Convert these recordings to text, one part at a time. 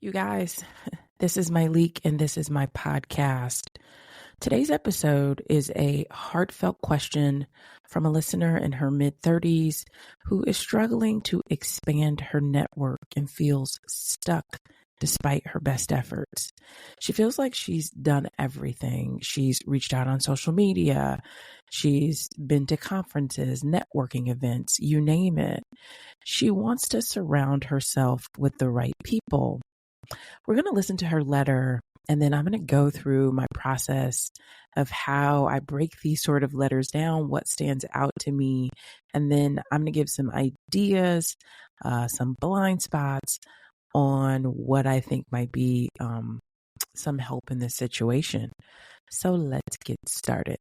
You guys, this is my leak and this is my podcast. Today's episode is a heartfelt question from a listener in her mid-30s who is struggling to expand her network and feels stuck despite her best efforts. She feels like she's done everything. She's reached out on social media. She's been to conferences, networking events, you name it. She wants to surround herself with the right people. We're going to listen to her letter, and then I'm going to go through my process of how I break these sort of letters down, what stands out to me, and then I'm going to give some ideas, some blind spots on what I think might be some help in this situation. So let's get started.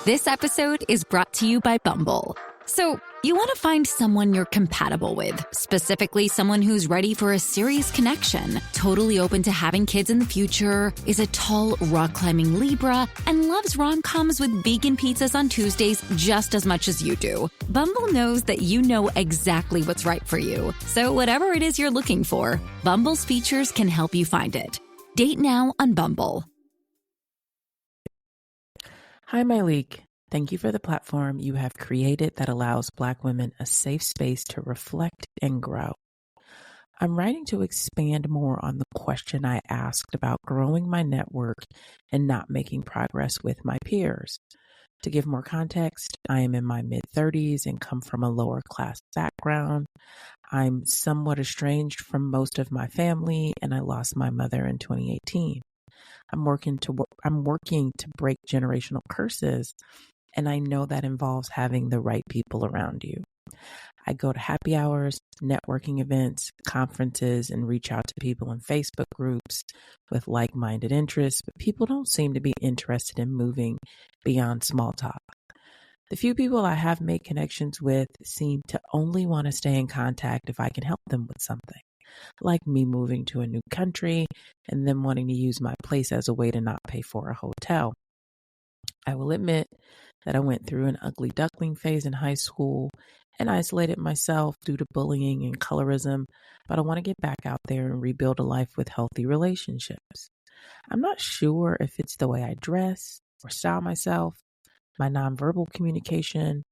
This episode is brought to you by Bumble. So, you want to find someone you're compatible with, specifically someone who's ready for a serious connection, totally open to having kids in the future, is a tall, rock-climbing Libra, and loves rom-coms with vegan pizzas on Tuesdays just as much as you do. Bumble knows that you know exactly what's right for you. So whatever it is you're looking for, Bumble's features can help you find it. Date now on Bumble. Hi, my leak. Thank you for the platform you have created that allows Black women a safe space to reflect and grow. I'm writing to expand more on the question I asked about growing my network and not making progress with my peers. To give more context, I am in my mid-30s and come from a lower class background. I'm somewhat estranged from most of my family, and I lost my mother in 2018. I'm working to break generational curses, and I know that involves having the right people around you. I go to happy hours, networking events, conferences, and reach out to people in Facebook groups with like-minded interests, but people don't seem to be interested in moving beyond small talk. The few people I have made connections with seem to only want to stay in contact if I can help them with something, like me moving to a new country and them wanting to use my place as a way to not pay for a hotel. I will admit that I went through an ugly duckling phase in high school and isolated myself due to bullying and colorism, but I want to get back out there and rebuild a life with healthy relationships. I'm not sure if it's the way I dress or style myself, my nonverbal communication,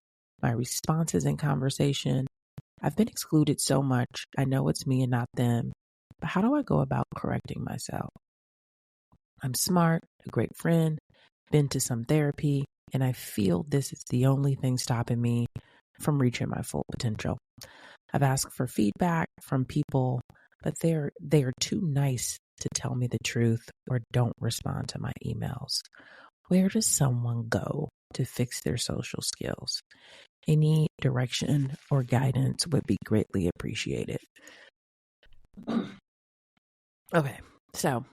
my responses in conversation. I've been excluded so much, I know it's me and not them, but how do I go about correcting myself? I'm smart, a great friend, been to some therapy, and I feel this is the only thing stopping me from reaching my full potential. I've asked for feedback from people, but they are too nice to tell me the truth or don't respond to my emails. Where does someone go to fix their social skills? Any direction or guidance would be greatly appreciated. Okay, so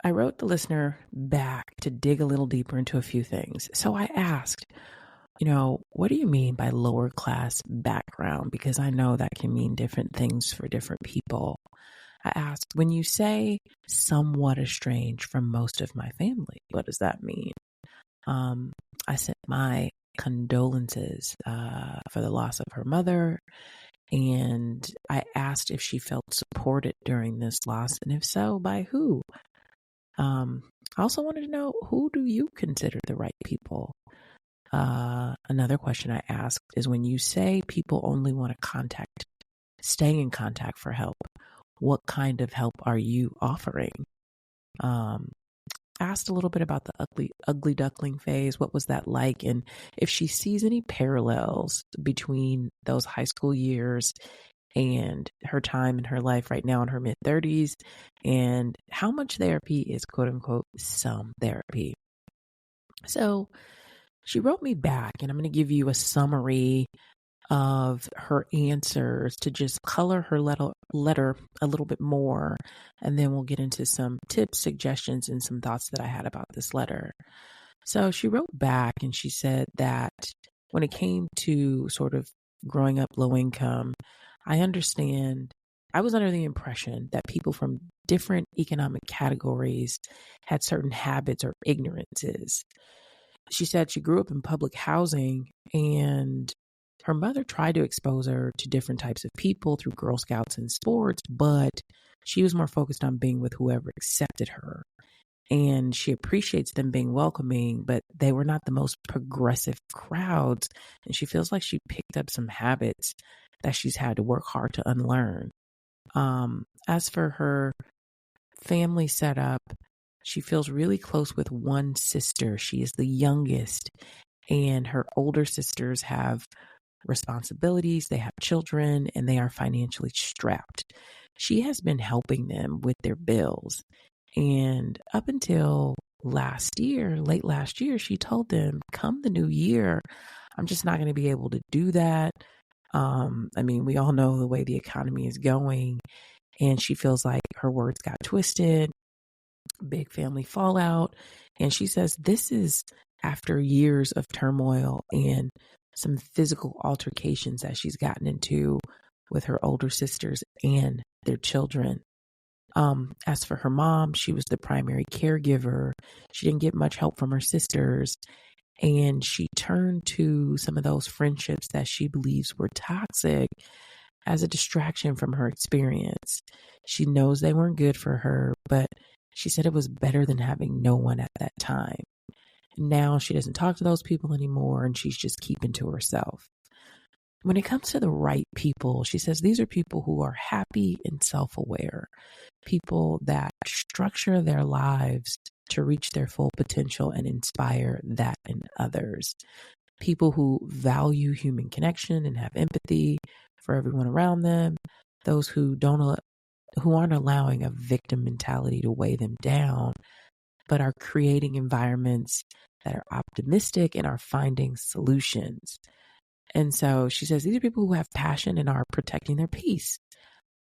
I wrote the listener back to dig a little deeper into a few things. So I asked, what do you mean by lower class background? Because I know that can mean different things for different people. I asked, when you say somewhat estranged from most of my family, what does that mean? I sent my condolences for the loss of her mother, and I asked if she felt supported during this loss, and if so, by who? I also wanted to know, who do you consider the right people? Another question I asked is, when you say people only want to stay in contact for help, what kind of help are you offering? Asked a little bit about the ugly duckling phase. What was that like? And if she sees any parallels between those high school years and her time in her life right now in her mid-30s, and how much therapy is quote unquote some therapy. So she wrote me back, and I'm going to give you a summary of her answers to just color her letter a little bit more. And then we'll get into some tips, suggestions, and some thoughts that I had about this letter. So she wrote back and she said that when it came to sort of growing up low income, I was under the impression that people from different economic categories had certain habits or ignorances. She said she grew up in public housing, and her mother tried to expose her to different types of people through Girl Scouts and sports, but she was more focused on being with whoever accepted her. And she appreciates them being welcoming, but they were not the most progressive crowds. And she feels like she picked up some habits that she's had to work hard to unlearn. As for her family setup, she feels really close with one sister. She is the youngest, and her older sisters have responsibilities, they have children, and they are financially strapped. She has been helping them with their bills. And up until late last year, she told them, come the new year, I'm just not going to be able to do that. We all know the way the economy is going, and she feels like her words got twisted, big family fallout. And she says this is after years of turmoil and some physical altercations that she's gotten into with her older sisters and their children. As for her mom, she was the primary caregiver. She didn't get much help from her sisters, and she turned to some of those friendships that she believes were toxic as a distraction from her experience. She knows they weren't good for her, but she said it was better than having no one at that time. Now she doesn't talk to those people anymore, and she's just keeping to herself. When it comes to the right people, she says these are people who are happy and self-aware, people that structure their lives to reach their full potential and inspire that in others, people who value human connection and have empathy for everyone around them, those who aren't allowing a victim mentality to weigh them down, but are creating environments that are optimistic and are finding solutions. And so she says these are people who have passion and are protecting their peace.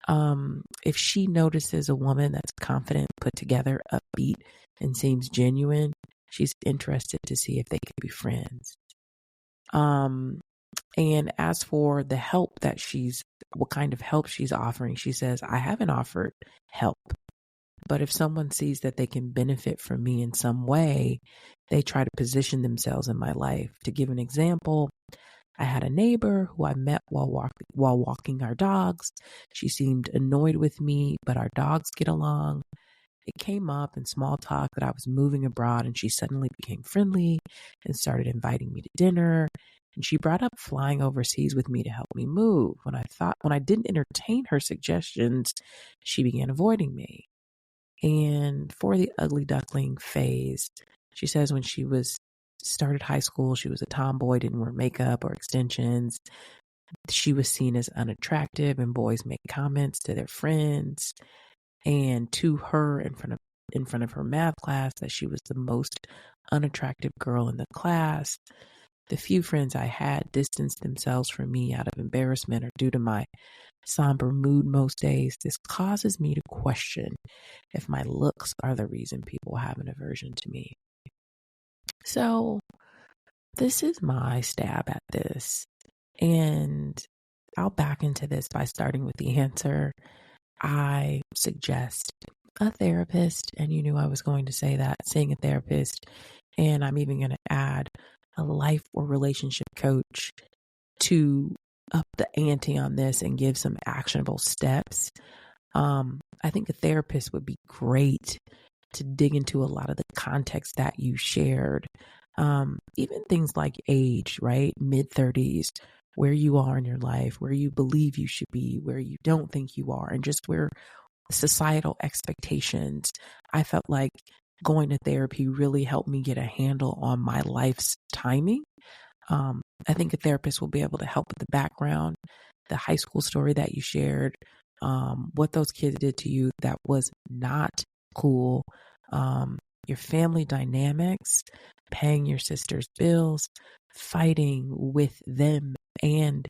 If she notices a woman that's confident, put together, upbeat, and seems genuine, she's interested to see if they could be friends. And as for the help what kind of help she's offering, she says, I haven't offered help, but if someone sees that they can benefit from me in some way, they try to position themselves in my life. To give an example, I had a neighbor who I met while walking our dogs. She seemed annoyed with me, but our dogs get along. It came up in small talk that I was moving abroad, and she suddenly became friendly and started inviting me to dinner. And she brought up flying overseas with me to help me move. When I didn't entertain her suggestions, she began avoiding me. And for the ugly duckling phase, she says when she started high school, she was a tomboy, didn't wear makeup or extensions. She was seen as unattractive, and boys made comments to their friends and to her in front of her math class that she was the most unattractive girl in the class. The few friends I had distanced themselves from me out of embarrassment or due to my somber mood most days. This causes me to question if my looks are the reason people have an aversion to me. So this is my stab at this. And I'll back into this by starting with the answer. I suggest a therapist, and you knew I was going to say that, seeing a therapist. And I'm even going to add a life or relationship coach to up the ante on this and give some actionable steps. I think a therapist would be great to dig into a lot of the context that you shared. Even things like age, right? Mid-30s, where you are in your life, where you believe you should be, where you don't think you are, and just where societal expectations. I felt like going to therapy really helped me get a handle on my life's timing. I think a therapist will be able to help with the background, the high school story that you shared, what those kids did to you that was not cool, your family dynamics, paying your sister's bills, fighting with them and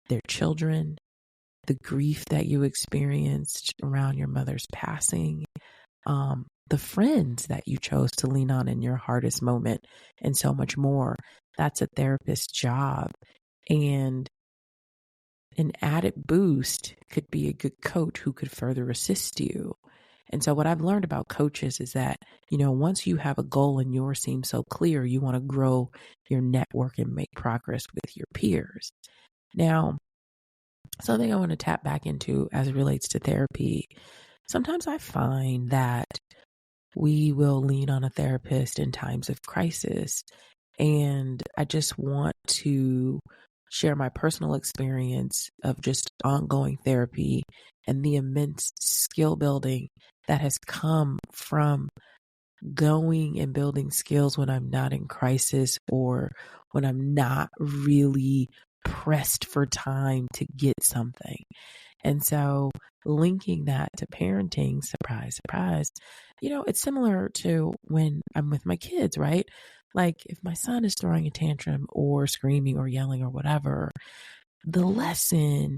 their children, the grief that you experienced around your mother's passing, the friends that you chose to lean on in your hardest moment, and so much more. That's a therapist's job. And an added boost could be a good coach who could further assist you. And so what I've learned about coaches is that, once you have a goal and yours seems so clear, you want to grow your network and make progress with your peers. Now, something I want to tap back into as it relates to therapy, sometimes I find that we will lean on a therapist in times of crisis. And I just want to share my personal experience of just ongoing therapy and the immense skill building that has come from going and building skills when I'm not in crisis or when I'm not really pressed for time to get something. And so linking that to parenting, surprise, surprise, it's similar to when I'm with my kids, right? Like if my son is throwing a tantrum or screaming or yelling or whatever, the lesson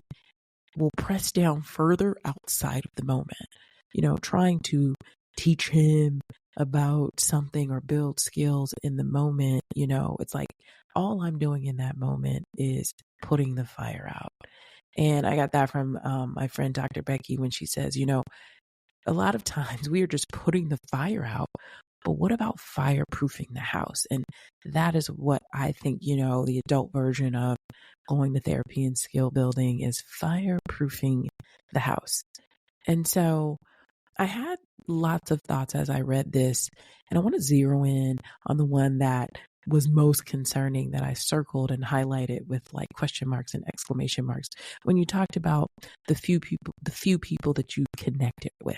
will press down further outside of the moment, trying to teach him about something or build skills in the moment. It's like all I'm doing in that moment is putting the fire out. And I got that from my friend, Dr. Becky, when she says, a lot of times we are just putting the fire out, but what about fireproofing the house? And that is what I think, the adult version of going to therapy and skill building is fireproofing the house. And so I had lots of thoughts as I read this, and I want to zero in on the one that was most concerning that I circled and highlighted with like question marks and exclamation marks when you talked about the few people that you connected with.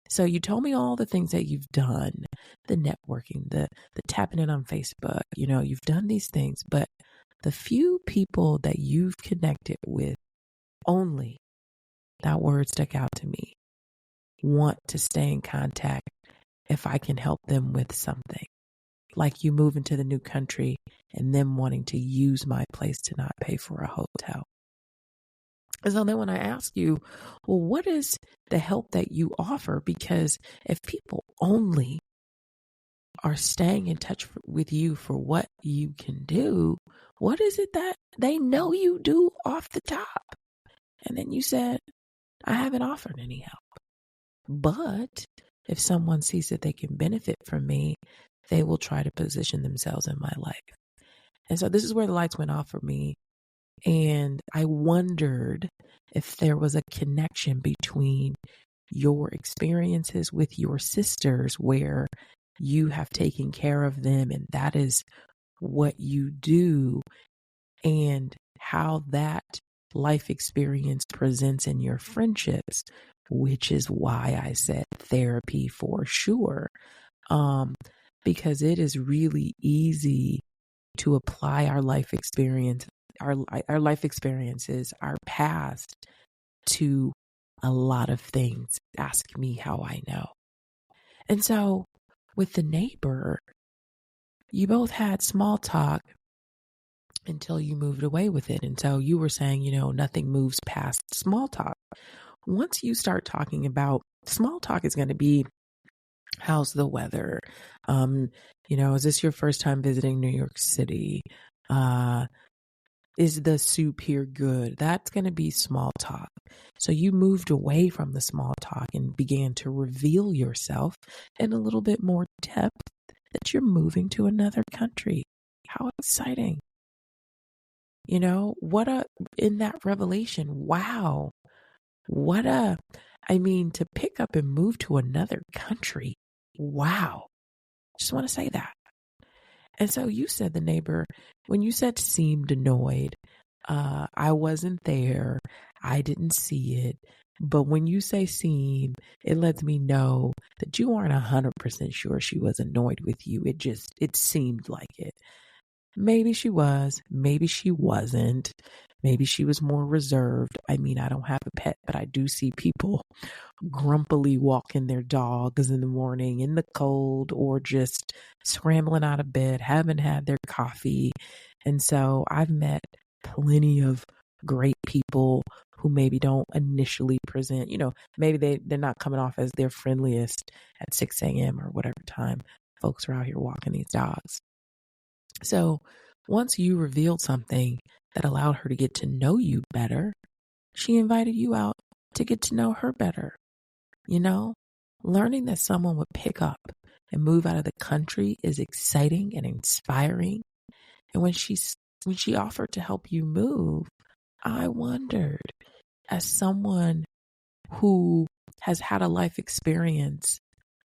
So you told me all the things that you've done, the networking, the tapping in on Facebook, you've done these things, but the few people that you've connected with only, that word stuck out to me, want to stay in contact if I can help them with something. Like you moving to the new country and them wanting to use my place to not pay for a hotel. And so then when I ask you, well, what is the help that you offer? Because if people only are staying in touch with you for what you can do, what is it that they know you do off the top? And then you said, I haven't offered any help. But if someone sees that they can benefit from me, they will try to position themselves in my life. And so this is where the lights went off for me. And I wondered if there was a connection between your experiences with your sisters where you have taken care of them and that is what you do, and how that life experience presents in your friendships, which is why I said therapy for sure. Because it is really easy to apply our life experience, our life experiences, our past to a lot of things. Ask me how I know. And so with the neighbor, you both had small talk until you moved away with it. And so you were saying, nothing moves past small talk. Once you start talking about small talk is going to be, how's the weather? Is this your first time visiting New York City? Is the soup here good? That's going to be small talk. So you moved away from the small talk and began to reveal yourself in a little bit more depth that you're moving to another country. How exciting. In that revelation, wow. To pick up and move to another country. Wow. Just want to say that. And so you said the neighbor, when you said seemed annoyed, I wasn't there. I didn't see it. But when you say seem, it lets me know that you aren't 100% sure she was annoyed with you. It seemed like it. Maybe she was, maybe she wasn't. Maybe she was more reserved. I don't have a pet, but I do see people grumpily walking their dogs in the morning in the cold or just scrambling out of bed, haven't had their coffee. And so I've met plenty of great people who maybe don't initially present, maybe they're not coming off as their friendliest at 6 a.m. or whatever time folks are out here walking these dogs. So once you revealed something that allowed her to get to know you better, she invited you out to get to know her better. You know, learning that someone would pick up and move out of the country is exciting and inspiring. And when she offered to help you move, I wondered, as someone who has had a life experience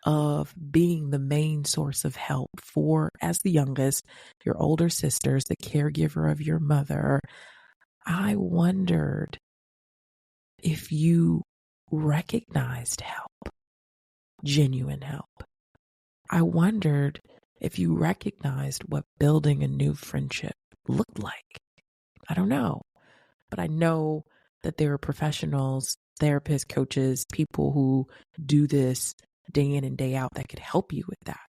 of being the main source of help for, as the youngest, your older sisters, the caregiver of your mother, I wondered if you recognized help, genuine help. I wondered if you recognized what building a new friendship looked like. I don't know, but I know that there are professionals, therapists, coaches, people who do this day in and day out that could help you with that.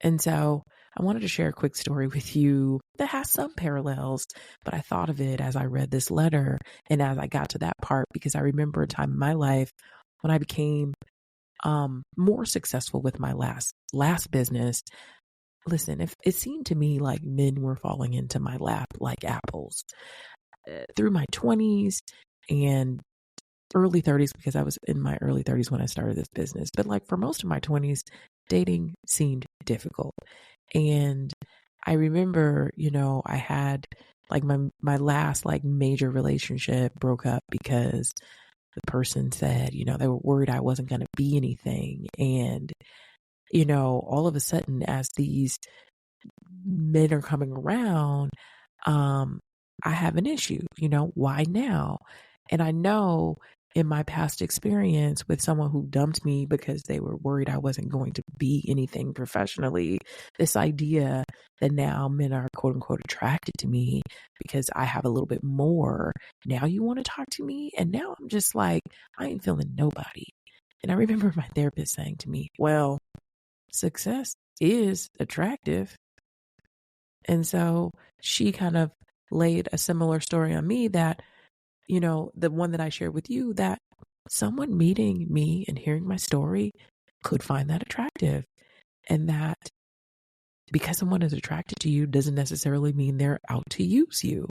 And so I wanted to share a quick story with you that has some parallels, but I thought of it as I read this letter and as I got to that part, because I remember a time in my life when I became more successful with my last business. Listen, if it seemed to me like men were falling into my lap like apples through my 20s and early 30s, because I was in my early 30s when I started this business. But like for most of my 20s, dating seemed difficult. And I remember, I had like my last like major relationship broke up because the person said, they were worried I wasn't going to be anything. And, all of a sudden, as these men are coming around, I have an issue, why now? And I know in my past experience with someone who dumped me because they were worried I wasn't going to be anything professionally, this idea that now men are quote unquote attracted to me because I have a little bit more. Now you want to talk to me? And now I'm just like, I ain't feeling nobody. And I remember my therapist saying to me, well, success is attractive. And so she kind of laid a similar story on me that, the one that I shared with you, that someone meeting me and hearing my story could find that attractive. And that because someone is attracted to you doesn't necessarily mean they're out to use you.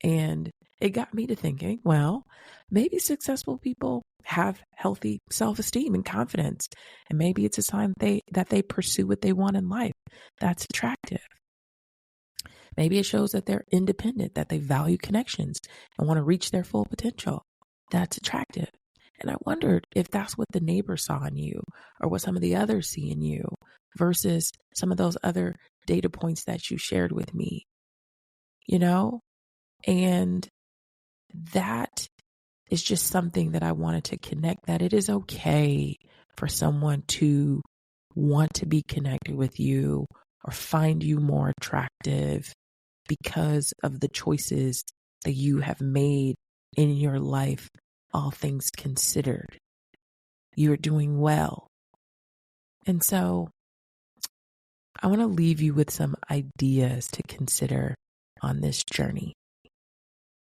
And it got me to thinking, well, maybe successful people have healthy self-esteem and confidence. And maybe it's a sign that they pursue what they want in life. That's attractive. Maybe it shows that they're independent, that they value connections and want to reach their full potential. That's attractive. And I wondered if that's what the neighbor saw in you or what some of the others see in you versus some of those other data points that you shared with me, And that is just something that I wanted to connect, that it is okay for someone to want to be connected with you or find you more attractive because of the choices that you have made in your life, all things considered. You're doing well. And so I want to leave you with some ideas to consider on this journey.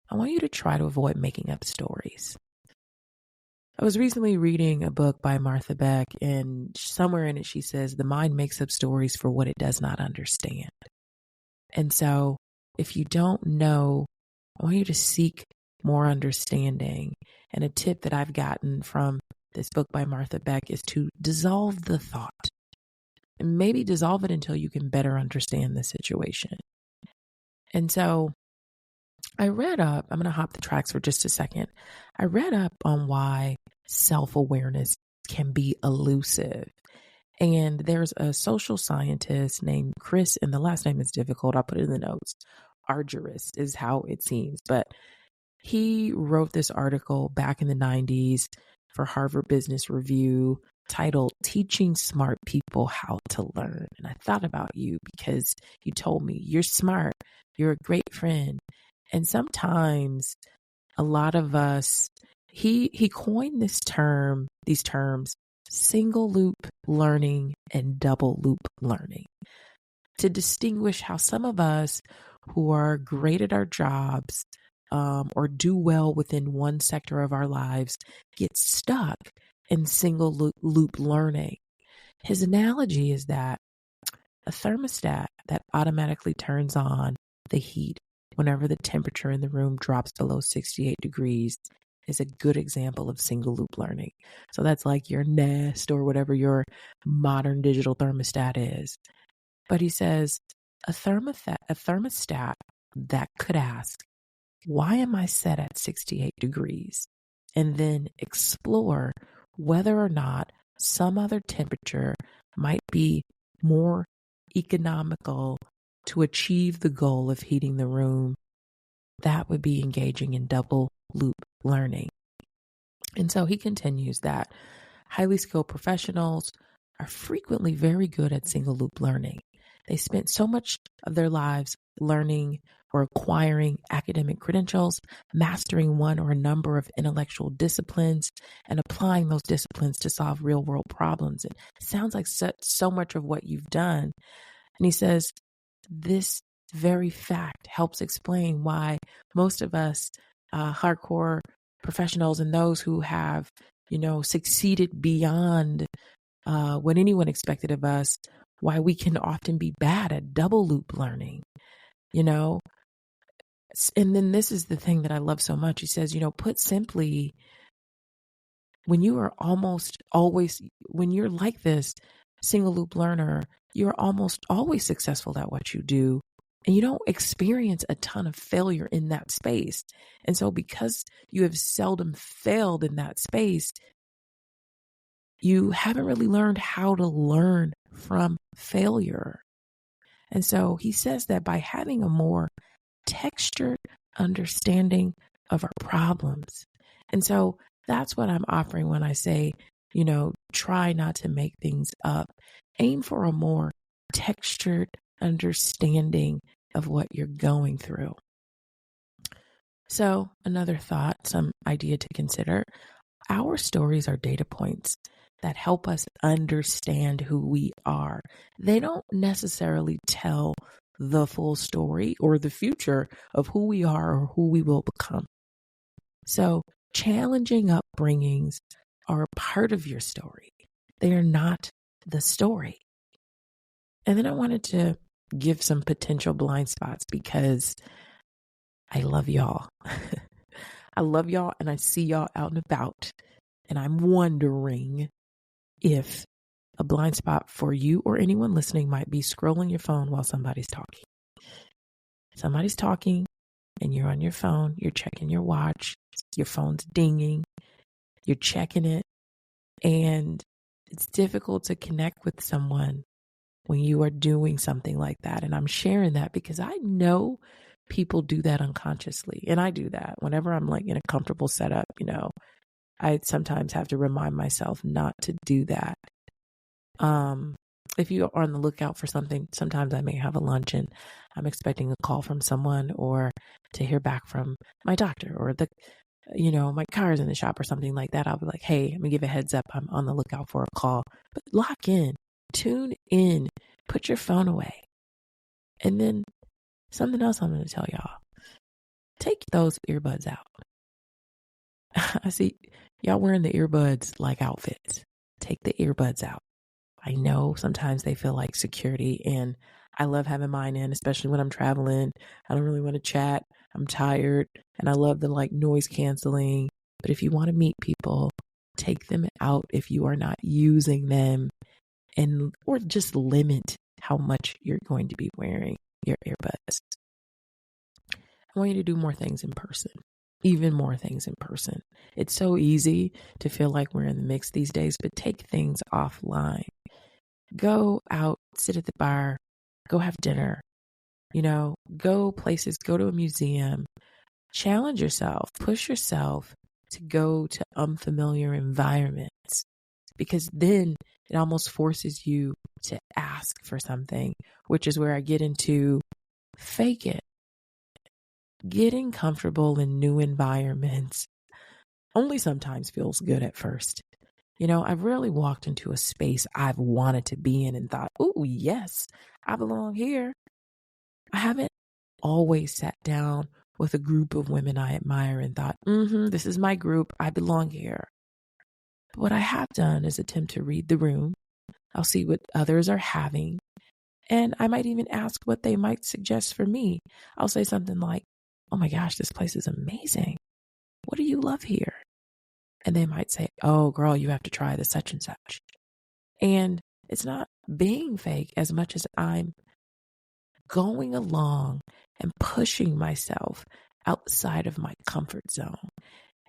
I want you to try to avoid making up stories. I was recently reading a book by Martha Beck, and somewhere in it she says, the mind makes up stories for what it does not understand. And so if you don't know, I want you to seek more understanding. And a tip that I've gotten from this book by Martha Beck is to dissolve the thought. And maybe dissolve it until you can better understand the situation. And so I read up, I'm going to hop the tracks for just a second. I read up on why self-awareness can be elusive. And there's a social scientist named Chris, and the last name is difficult. I'll put it in the notes. Argyris is how it seems. But he wrote this article back in the 90s for Harvard Business Review titled Teaching Smart People How to Learn. And I thought about you because you told me you're smart. You're a great friend. And sometimes a lot of us, he coined these terms, single loop learning and double loop learning, to distinguish how some of us who are great at our jobs or do well within one sector of our lives get stuck in single loop learning. His analogy is that a thermostat that automatically turns on the heat whenever the temperature in the room drops below 68 degrees is a good example of single loop learning. So that's like your Nest or whatever your modern digital thermostat is. But he says a thermostat that could ask, why am I set at 68 degrees? And then explore whether or not some other temperature might be more economical to achieve the goal of heating the room. That would be engaging in double loop learning. And so he continues that highly skilled professionals are frequently very good at single loop learning. They spent so much of their lives learning or acquiring academic credentials, mastering one or a number of intellectual disciplines, and applying those disciplines to solve real world problems. It sounds like so much of what you've done. And he says, this very fact helps explain why most of us hardcore professionals and those who have, succeeded beyond what anyone expected of us, why we can often be bad at double loop learning, And then this is the thing that I love so much. He says, put simply, when you are when you're like this single loop learner, you're almost always successful at what you do. And you don't experience a ton of failure in that space. And so because you have seldom failed in that space, you haven't really learned how to learn from failure. And so he says that by having a more textured understanding of our problems. And so that's what I'm offering when I say, try not to make things up. Aim for a more textured understanding of what you're going through. So another thought, some idea to consider, our stories are data points that help us understand who we are. They don't necessarily tell the full story or the future of who we are or who we will become. So challenging upbringings are a part of your story. They are not the story. And then I wanted to give some potential blind spots because I love y'all. I love y'all and I see y'all out and about. And I'm wondering if a blind spot for you or anyone listening might be scrolling your phone while somebody's talking. Somebody's talking and you're on your phone, you're checking your watch, your phone's dinging, you're checking it, and it's difficult to connect with someone when you are doing something like that. And I'm sharing that because I know people do that unconsciously. And I do that whenever I'm like in a comfortable setup, I sometimes have to remind myself not to do that. If you are on the lookout for something, sometimes I may have a lunch and I'm expecting a call from someone or to hear back from my doctor or my car's in the shop or something like that. I'll be like, hey, let me give a heads up. I'm on the lookout for a call. But lock in, tune in, put your phone away. And then something else I'm going to tell y'all. Take those earbuds out. I see y'all wearing the earbuds like outfits. Take the earbuds out. I know sometimes they feel like security, and I love having mine in, especially when I'm traveling. I don't really want to chat. I'm tired, and I love the noise canceling. But if you want to meet people, take them out if you are not using them, or just limit how much you're going to be wearing your earbuds. I want you to do more things in person. Even more things in person. It's so easy to feel like we're in the mix these days, but take things offline. Go out, sit at the bar, go have dinner, go places, go to a museum, challenge yourself, push yourself to go to unfamiliar environments, because then it almost forces you to ask for something, which is where I get into fake it. Getting comfortable in new environments only sometimes feels good at first. I've rarely walked into a space I've wanted to be in and thought, oh, yes, I belong here. I haven't always sat down with a group of women I admire and thought, this is my group. I belong here. But what I have done is attempt to read the room. I'll see what others are having. And I might even ask what they might suggest for me. I'll say something like, oh my gosh, this place is amazing. what do you love here? And they might say, oh, girl, you have to try the such and such. And it's not being fake as much as I'm going along and pushing myself outside of my comfort zone.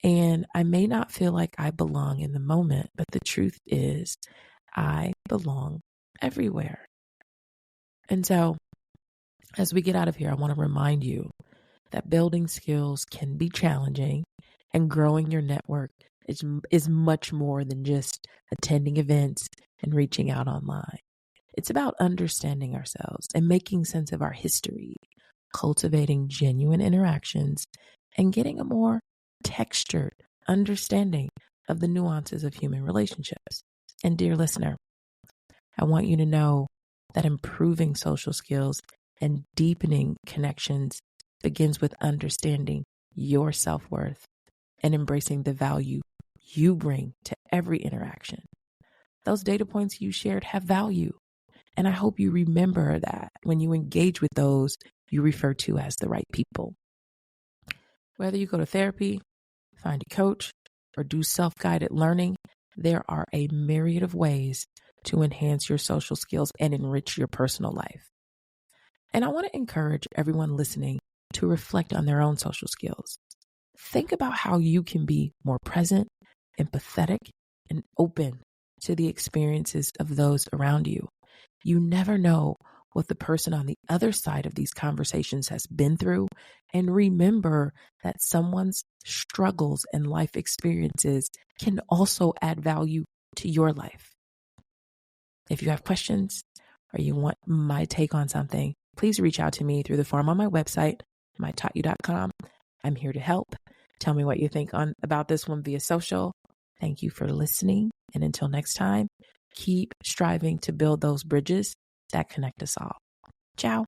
And I may not feel like I belong in the moment, but the truth is I belong everywhere. And so as we get out of here, I want to remind you that building skills can be challenging, and growing your network is much more than just attending events and reaching out online. It's about understanding ourselves and making sense of our history, cultivating genuine interactions, and getting a more textured understanding of the nuances of human relationships. And dear listener, I want you to know that improving social skills and deepening connections begins with understanding your self-worth and embracing the value you bring to every interaction. Those data points you shared have value, and I hope you remember that when you engage with those you refer to as the right people. Whether you go to therapy, find a coach, or do self-guided learning, there are a myriad of ways to enhance your social skills and enrich your personal life. And I want to encourage everyone listening to reflect on their own social skills. Think about how you can be more present, empathetic, and open to the experiences of those around you. You never know what the person on the other side of these conversations has been through. And remember that someone's struggles and life experiences can also add value to your life. If you have questions or you want my take on something, please reach out to me through the form on my website, mytaughtyou.com. I'm here to help. Tell me what you think about this one via social. Thank you for listening. And until next time, keep striving to build those bridges that connect us all. Ciao.